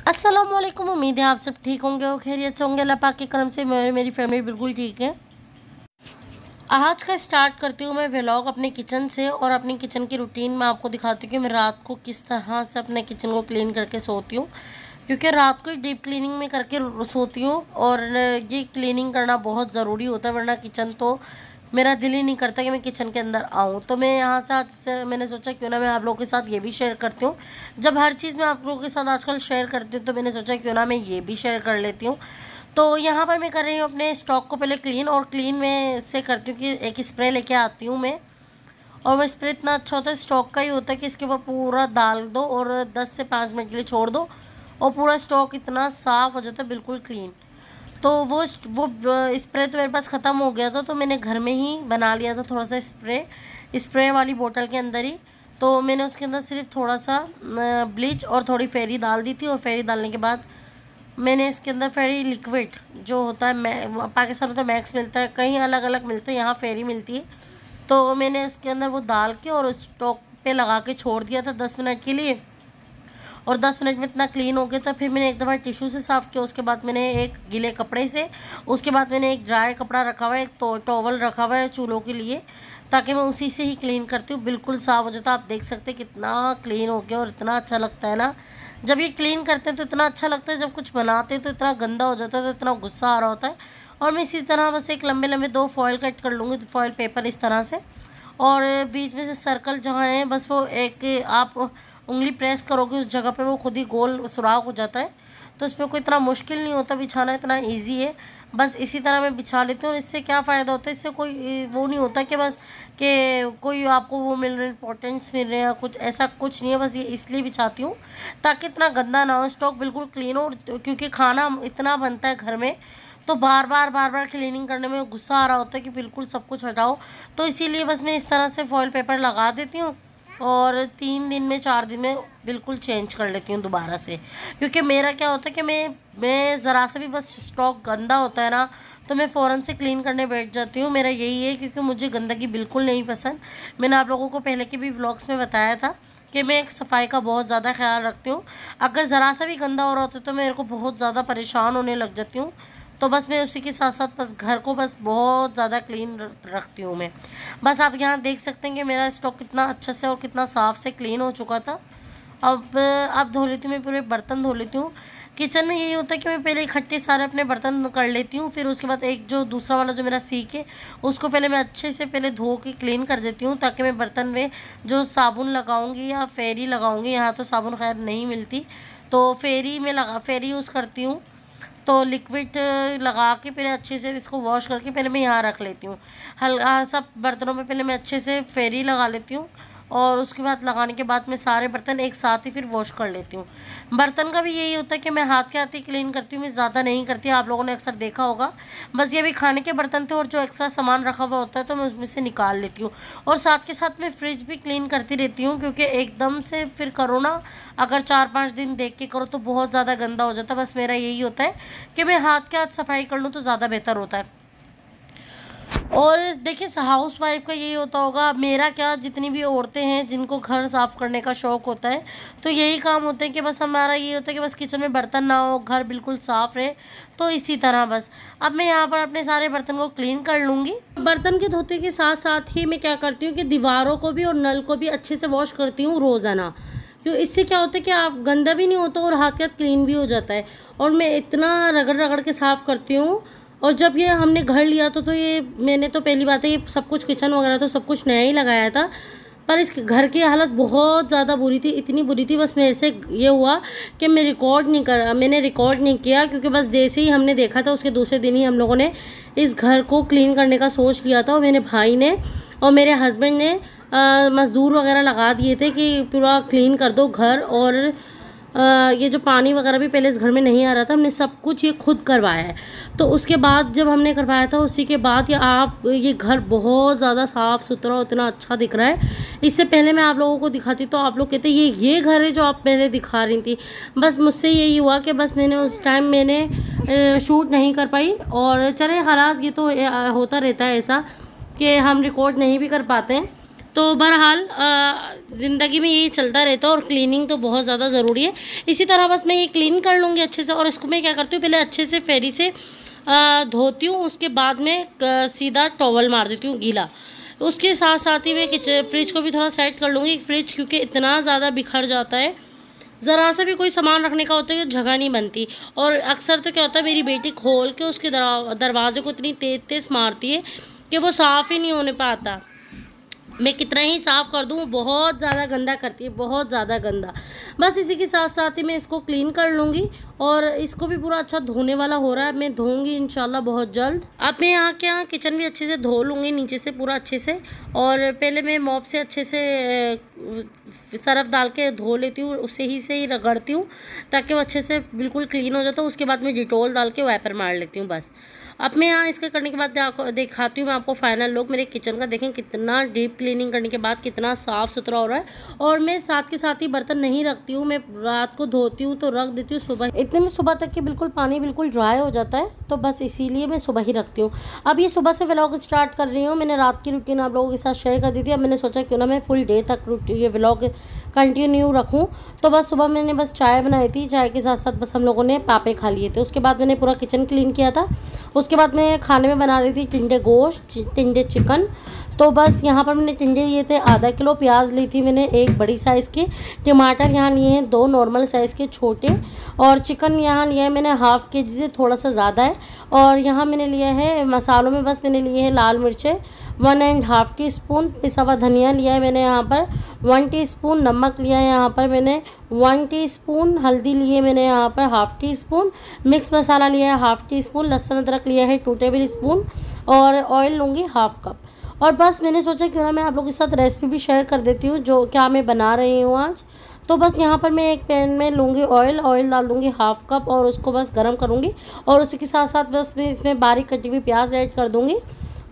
अस्सलामुअलैकुम। उम्मीद है आप सब ठीक होंगे और खैरियत से होंगे। अल्लाह पाक के करम से मेरी फैमिली बिल्कुल ठीक है। आज का स्टार्ट करती हूँ मैं व्लॉग अपने किचन से, और अपनी किचन की रूटीन में आपको दिखाती हूँ कि मैं रात को किस तरह से अपने किचन को क्लीन करके सोती हूँ, क्योंकि रात को ही डीप क्लीनिंग में करके सोती हूँ और ये क्लीनिंग करना बहुत ज़रूरी होता है, वरना किचन तो मेरा दिल ही नहीं करता कि मैं किचन के अंदर आऊँ। तो मैं यहाँ से आज से मैंने सोचा क्यों ना मैं आप लोगों के साथ ये भी शेयर करती हूँ। जब हर चीज़ मैं आप लोगों के साथ आजकल शेयर करती हूँ तो मैंने सोचा क्यों ना मैं ये भी शेयर कर लेती हूँ। तो यहाँ पर मैं कर रही हूँ अपने स्टॉक को पहले क्लीन, और क्लीन में इससे करती हूँ कि एक स्प्रे लेके आती हूँ मैं, और वो स्प्रे इतना अच्छा होता है, स्टॉक का ही होता है कि इसके ऊपर पूरा डाल दो और 10 से 5 मिनट के लिए छोड़ दो और पूरा स्टॉक इतना साफ़ हो जाता है, बिल्कुल क्लीन। तो वो स्प्रे तो मेरे पास ख़त्म हो गया था, तो मैंने घर में ही बना लिया था थोड़ा सा स्प्रे वाली बोतल के अंदर ही। तो मैंने उसके अंदर सिर्फ थोड़ा सा ब्लीच और थोड़ी फेरी डाल दी थी, और फेरी डालने के बाद मैंने इसके अंदर फेरी लिक्विड जो होता है, पाकिस्तान में तो मैक्स मिलता है, कहीं अलग अलग मिलते हैं, यहाँ फेरी मिलती है। तो मैंने इसके अंदर वो डाल के और स्टॉक पे लगा के छोड़ दिया था 10 मिनट के लिए, और 10 मिनट में इतना क्लीन हो गया था। फिर मैंने एक दफ़ा टिश्यू से साफ़ किया, उसके बाद मैंने एक गीले कपड़े से, उसके बाद मैंने एक ड्राई कपड़ा रखा हुआ है, एक टॉवल रखा हुआ है चूल्हों के लिए, ताकि मैं उसी से ही क्लीन करती हूँ। बिल्कुल साफ़ हो जाता है। आप देख सकते हैं कितना क्लीन हो गया, और इतना अच्छा लगता है ना जब ये क्लीन करते हैं, तो इतना अच्छा लगता है। जब कुछ बनाते हैं तो इतना गंदा हो जाता है, तो इतना गुस्सा आ रहा होता है। और मैं इसी तरह बस एक लंबे लंबे 2 फॉयल कट कर लूँगी, फॉयल पेपर इस तरह से, और बीच में से सर्कल जहाँ है बस वो एक आप उंगली प्रेस करोगे उस जगह पे वो खुद ही गोल सुराख हो जाता है। तो इसमें कोई इतना मुश्किल नहीं होता बिछाना, इतना इजी है। बस इसी तरह मैं बिछा लेती हूँ, और इससे क्या फ़ायदा होता है, इससे कोई वो नहीं होता कि बस कि कोई आपको वो मिल रहा है, इंपॉर्टेंस मिल रहे हैं, कुछ ऐसा कुछ नहीं है। बस ये इसलिए बिछाती हूँ ताकि इतना गंदा ना हो, स्टॉक बिल्कुल क्लीन हो। क्योंकि खाना इतना बनता है घर में, तो बार बार क्लीनिंग करने में गुस्सा आ रहा होता है कि बिल्कुल सब कुछ हटाओ। तो इसीलिए बस मैं इस तरह से फॉइल पेपर लगा देती हूँ, और 3 दिन में 4 दिन में बिल्कुल चेंज कर लेती हूँ दोबारा से। क्योंकि मेरा क्या होता है कि मैं ज़रा से भी बस स्टॉक गंदा होता है ना, तो मैं फ़ौरन से क्लीन करने बैठ जाती हूँ। मेरा यही है, क्योंकि मुझे गंदगी बिल्कुल नहीं पसंद। मैंने आप लोगों को पहले के भी व्लॉग्स में बताया था कि मैं एक सफाई का बहुत ज़्यादा ख्याल रखती हूँ। अगर ज़रा सा भी गंदा हो रहा होता है तो मेरे को बहुत ज़्यादा परेशान होने लग जाती हूँ। तो बस मैं उसी के साथ साथ बस घर को बस बहुत ज़्यादा क्लीन रखती हूँ मैं। बस आप यहाँ देख सकते हैं कि मेरा स्टॉक कितना अच्छे से और कितना साफ़ से क्लीन हो चुका था। अब धो लेती हूँ, मैं पूरे बर्तन धो लेती हूँ। किचन में यही होता है कि मैं पहले इकट्ठे सारे अपने बर्तन कर लेती हूँ, फिर उसके बाद एक जो दूसरा वाला जो मेरा सीख है उसको पहले मैं अच्छे से पहले धो के क्लीन कर देती हूँ, ताकि मैं बर्तन में जो साबुन लगाऊंगी या फेरी लगाऊंगी, यहाँ तो साबुन खैर नहीं मिलती, तो फेरी यूज़ करती हूँ। तो लिक्विड लगा के पहले अच्छे से इसको वॉश करके पहले मैं यहाँ रख लेती हूँ। सब बर्तनों में पहले मैं अच्छे से फेरी लगा लेती हूँ, और उसके बाद लगाने के बाद मैं सारे बर्तन एक साथ ही फिर वॉश कर लेती हूँ। बर्तन का भी यही होता है कि मैं हाथ के हाथ ही क्लीन करती हूँ, मैं ज़्यादा नहीं करती, आप लोगों ने अक्सर देखा होगा। बस ये भी खाने के बर्तन थे और जो एक्स्ट्रा सामान रखा हुआ होता है तो मैं उसमें से निकाल लेती हूँ। और साथ के साथ मैं फ्रिज भी क्लीन करती रहती हूँ, क्योंकि एकदम से फिर करो ना, अगर 4-5 दिन देख के करो तो बहुत ज़्यादा गंदा हो जाता है। बस मेरा यही होता है कि मैं हाथ के हाथ सफाई कर लूँ तो ज़्यादा बेहतर होता है। और देखिए हाउस वाइफ का यही होता होगा, मेरा क्या, जितनी भी औरतें हैं जिनको घर साफ़ करने का शौक़ होता है, तो यही काम होता है कि बस हमारा ये होता है कि बस किचन में बर्तन ना हो, घर बिल्कुल साफ़ रहे। तो इसी तरह बस अब मैं यहाँ पर अपने सारे बर्तन को क्लीन कर लूँगी। बर्तन के धोते के साथ साथ ही मैं क्या करती हूँ कि दीवारों को भी और नल को भी अच्छे से वॉश करती हूँ रोज़ाना। क्यों, इससे क्या होता है कि आप गंदा भी नहीं होता और हाथ के हाथ क्लीन भी हो जाता है। और मैं इतना रगड़ रगड़ के साफ़ करती हूँ। और जब ये हमने घर लिया तो ये मैंने तो पहली बात है, ये सब कुछ किचन वगैरह तो सब कुछ नया ही लगाया था, पर इस घर की हालत बहुत ज़्यादा बुरी थी, इतनी बुरी थी, बस मेरे से ये हुआ कि मैंने रिकॉर्ड नहीं किया, क्योंकि बस जैसे ही हमने देखा था उसके दूसरे दिन ही हम लोगों ने इस घर को क्लीन करने का सोच लिया था। और मेरे भाई ने और मेरे हस्बैंड ने मज़दूर वगैरह लगा दिए थे कि पूरा क्लीन कर दो घर। और ये जो पानी वगैरह भी पहले इस घर में नहीं आ रहा था, हमने सब कुछ ये खुद करवाया है। तो उसके बाद जब हमने करवाया था, उसी के बाद ये घर बहुत ज़्यादा साफ़ सुथरा और इतना अच्छा दिख रहा है। इससे पहले मैं आप लोगों को दिखाती तो आप लोग कहते ये घर है जो आप पहले दिखा रही थी। बस मुझसे यही हुआ कि बस मैंने उस टाइम शूट नहीं कर पाई, और चले खलास, ये तो होता रहता है ऐसा कि हम रिकॉर्ड नहीं भी कर पाते हैं। तो बहरहाल ज़िंदगी में यही चलता रहता है और क्लीनिंग तो बहुत ज़्यादा ज़रूरी है। इसी तरह बस मैं ये क्लीन कर लूँगी अच्छे से, और इसको मैं क्या करती हूँ, पहले अच्छे से फेरी से धोती हूँ, उसके बाद में सीधा टॉवल मार देती हूँ गीला। उसके साथ साथ ही मैं फ्रिज को भी थोड़ा सेट कर लूँगी। फ्रिज क्योंकि इतना ज़्यादा बिखर जाता है, ज़रा सा भी कोई सामान रखने का होता है तो जगह नहीं बनती। और अक्सर तो क्या होता है, मेरी बेटी खोल के उसके दरवाजे को इतनी तेज़ तेज़ मारती है कि वो साफ़ ही नहीं होने पाता। मैं कितना ही साफ़ कर दूँ वो बहुत ज़्यादा गंदा करती है, बहुत ज़्यादा गंदा। बस इसी के साथ साथ ही मैं इसको क्लीन कर लूँगी, और इसको भी पूरा अच्छा धोने वाला हो रहा है, मैं धोऊंगी इंशाल्लाह बहुत जल्द। अब मैं यहाँ के यहाँ किचन भी अच्छे से धो लूँगी नीचे से पूरा अच्छे से, और पहले मैं मॉप से अच्छे से सरफ डाल के धो लेती हूँ, उससे ही रगड़ती हूँ ताकि वो अच्छे से बिल्कुल क्लीन हो जाता है। उसके बाद मैं डिटॉल डाल के वाइपर मार लेती हूँ बस। अब मैं यहाँ इसके करने के बाद दिखाती हूँ मैं आपको फाइनल लुक मेरे किचन का। देखें कितना डीप क्लीनिंग करने के बाद कितना साफ़ सुथरा हो रहा है। और मैं साथ के साथ ही बर्तन नहीं रखती हूँ, मैं रात को धोती हूँ तो रख देती हूँ सुबह, इतने में सुबह तक कि बिल्कुल पानी बिल्कुल ड्राई हो जाता है, तो बस इसीलिए मैं सुबह ही रखती हूँ। अब ये सुबह से व्लॉग स्टार्ट कर रही हूँ। मैंने रात की रूटीन आप लोगों के साथ शेयर कर दी थी, अब मैंने सोचा क्यों ना मैं फुल डे तक ये व्लॉग कंटिन्यू रखूँ। तो बस सुबह मैंने बस चाय बनाई थी, चाय के साथ साथ बस हम लोगों ने पापे खा लिए थे। उसके बाद मैंने पूरा किचन क्लीन किया था। उसके बाद मैं खाने में बना रही थी टिंडे गोश्त, टिंडे चिकन। तो बस यहाँ पर मैंने टिंडे लिए थे आधा किलो, प्याज ली थी मैंने एक बड़ी साइज़ की, टमाटर यहाँ लिए हैं 2 नॉर्मल साइज़ के छोटे, और चिकन यहाँ लिया है मैंने हाफ़ केजी से थोड़ा सा ज़्यादा है। और यहाँ मैंने लिया है मसालों में बस मैंने लिए हैं लाल मिर्चें 1.5 टीस्पून, पिसा हुआ धनिया लिया है मैंने यहाँ पर 1 टीस्पून, नमक लिया है यहाँ पर मैंने 1 टीस्पून, हल्दी लिए मैंने यहाँ पर हाफ़ टी स्पून, मिक्स मसाला लिया है हाफ़ टी स्पून, लहसुन अदरक लिया है 2 टेबल स्पून, और ऑयल लूँगी हाफ़ कप। और बस मैंने सोचा क्यों ना मैं आप लोगों के साथ रेसिपी भी शेयर कर देती हूँ जो क्या मैं बना रही हूँ आज। तो बस यहाँ पर मैं एक पैन में लूँगी ऑयल डाल दूँगी हाफ़ कप, और उसको बस गर्म करूँगी, और उसी के साथ साथ बस मैं इसमें बारीक कटी हुई प्याज ऐड कर दूँगी।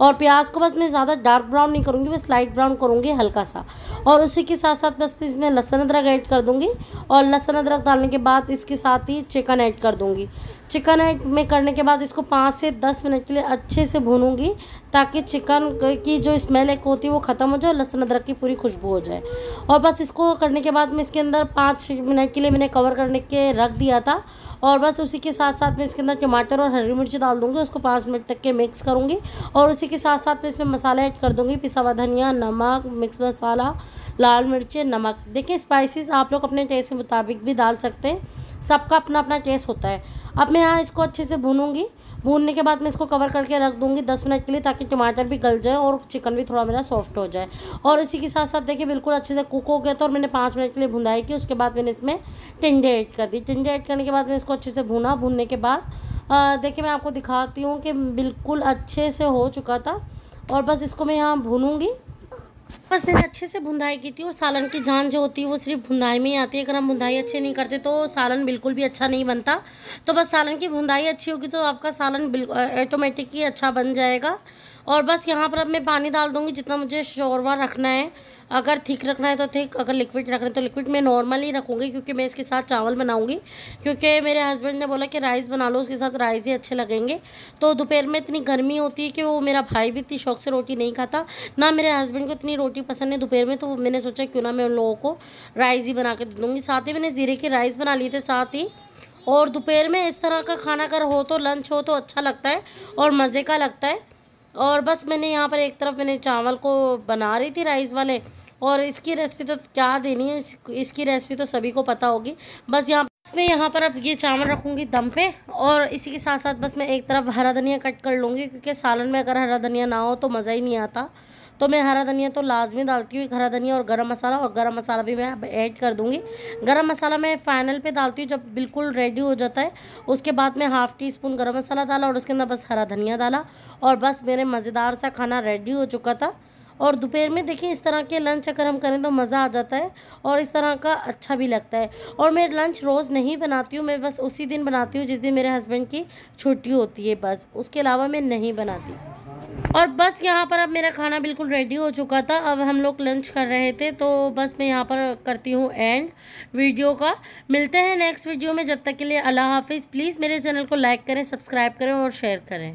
और प्याज को बस मैं ज़्यादा डार्क ब्राउन नहीं करूँगी, बस लाइट ब्राउन करूँगी हल्का सा। और उसी के साथ साथ बस इसमें लहसुन अदरक ऐड कर दूँगी, और लहसुन अदरक डालने के बाद इसके साथ ही चिकन ऐड कर दूँगी। चिकन ऐड में करने के बाद इसको 5 से 10 मिनट के लिए अच्छे से भूनूंगी ताकि चिकन की जो स्मेल एक होती है वो ख़त्म हो जाए, लहसुन अदरक की पूरी खुशबू हो जाए। और बस इसको करने के बाद मैं इसके अंदर 5 मिनट के लिए मैंने कवर करने के रख दिया था। और बस उसी के साथ साथ मैं इसके अंदर टमाटर और हरी मिर्च डाल दूँगी, उसको 5 मिनट तक के मिक्स करूँगी। और उसी के साथ साथ मैं इसमें मसाला ऐड कर दूँगी, पिसा हुआ धनिया, नमक, मिक्स मसाला, लाल मिर्चें, नमक। देखिए स्पाइसेस आप लोग अपने टेस्ट के मुताबिक भी डाल सकते हैं, सबका अपना अपना टेस्ट होता है। अब मैं यहाँ इसको अच्छे से भूनूंगी, भूनने के बाद मैं इसको कवर करके रख दूँगी 10 मिनट के लिए ताकि टमाटर भी गल जाए और चिकन भी थोड़ा मेरा सॉफ्ट हो जाए। और इसी के साथ साथ देखिए बिल्कुल अच्छे से कुक हो गया था, और मैंने 5 मिनट के लिए भुनाई की। उसके बाद मैंने इसमें टिंडे ऐड कर दी। टिंडे ऐड करने के बाद मैं इसको अच्छे से भूनने के बाद देखिए मैं आपको दिखाती हूँ कि बिल्कुल अच्छे से हो चुका था। और बस इसको मैं यहाँ भूनूंगी। बस मैंने अच्छे से भुनाई की थी, और सालन की जान जो होती है वो सिर्फ भुनाई में ही आती है। अगर हम भुनाई अच्छे नहीं करते तो सालन बिल्कुल भी अच्छा नहीं बनता। तो बस सालन की भुनाई अच्छी होगी तो आपका सालन बिल्कुल ऑटोमेटिक ही अच्छा बन जाएगा। और बस यहाँ पर अब मैं पानी डाल दूँगी जितना मुझे शोरवा रखना है। अगर थिक रखना है तो थिक, अगर लिक्विड रखना है तो लिक्विड। मैं नॉर्मल ही रखूँगी क्योंकि मैं इसके साथ चावल बनाऊँगी, क्योंकि मेरे हस्बैंड ने बोला कि राइस बना लो, उसके साथ राइस ही अच्छे लगेंगे। तो दोपहर में इतनी गर्मी होती है कि वो मेरा भाई भी इतनी शौक से रोटी नहीं खाता, ना मेरे हस्बैंड को इतनी रोटी पसंद है दोपहर में। तो मैंने सोचा क्यों ना मैं उन लोगों को राइस ही बना के दे दूँगी। साथ ही मैंने ज़ीरे के राइस बना लिए थे साथ ही। और दोपहर में इस तरह का खाना अगर हो तो लंच हो तो अच्छा लगता है और मज़े का लगता है। और बस मैंने यहाँ पर एक तरफ मैंने चावल को बना रही थी राइस वाले, और इसकी रेसिपी तो क्या देनी है, इसकी रेसिपी तो सभी को पता होगी। बस यहाँ पर अब ये चावल रखूँगी दम पे, और इसी के साथ साथ बस मैं एक तरफ हरा धनिया कट कर लूँगी, क्योंकि सालन में अगर हरा धनिया ना हो तो मज़ा ही नहीं आता। तो मैं हरा धनिया तो लाजमी डालती हूँ, एक हरा धनिया और गरम मसाला, और गरम मसाला भी मैं अब ऐड कर दूँगी। गरम मसाला मैं फाइनल पे डालती हूँ जब बिल्कुल रेडी हो जाता है। उसके बाद में हाफ़ टी स्पून गरम मसाला डाला, और उसके अंदर बस हरा धनिया डाला, और बस मेरे मज़ेदार सा खाना रेडी हो चुका था। और दोपहर में देखिए इस तरह के लंच अगर हम करें तो मज़ा आ जाता है, और इस तरह का अच्छा भी लगता है। और मैं लंच रोज़ नहीं बनाती हूँ, मैं बस उसी दिन बनाती हूँ जिस दिन मेरे हस्बैंड की छुट्टी होती है, बस उसके अलावा मैं नहीं बनाती। और बस यहाँ पर अब मेरा खाना बिल्कुल रेडी हो चुका था। अब हम लोग लंच कर रहे थे, तो बस मैं यहाँ पर करती हूँ एंड वीडियो का। मिलते हैं नेक्स्ट वीडियो में, जब तक के लिए अल्लाह हाफिज़। प्लीज़ मेरे चैनल को लाइक करें, सब्सक्राइब करें और शेयर करें।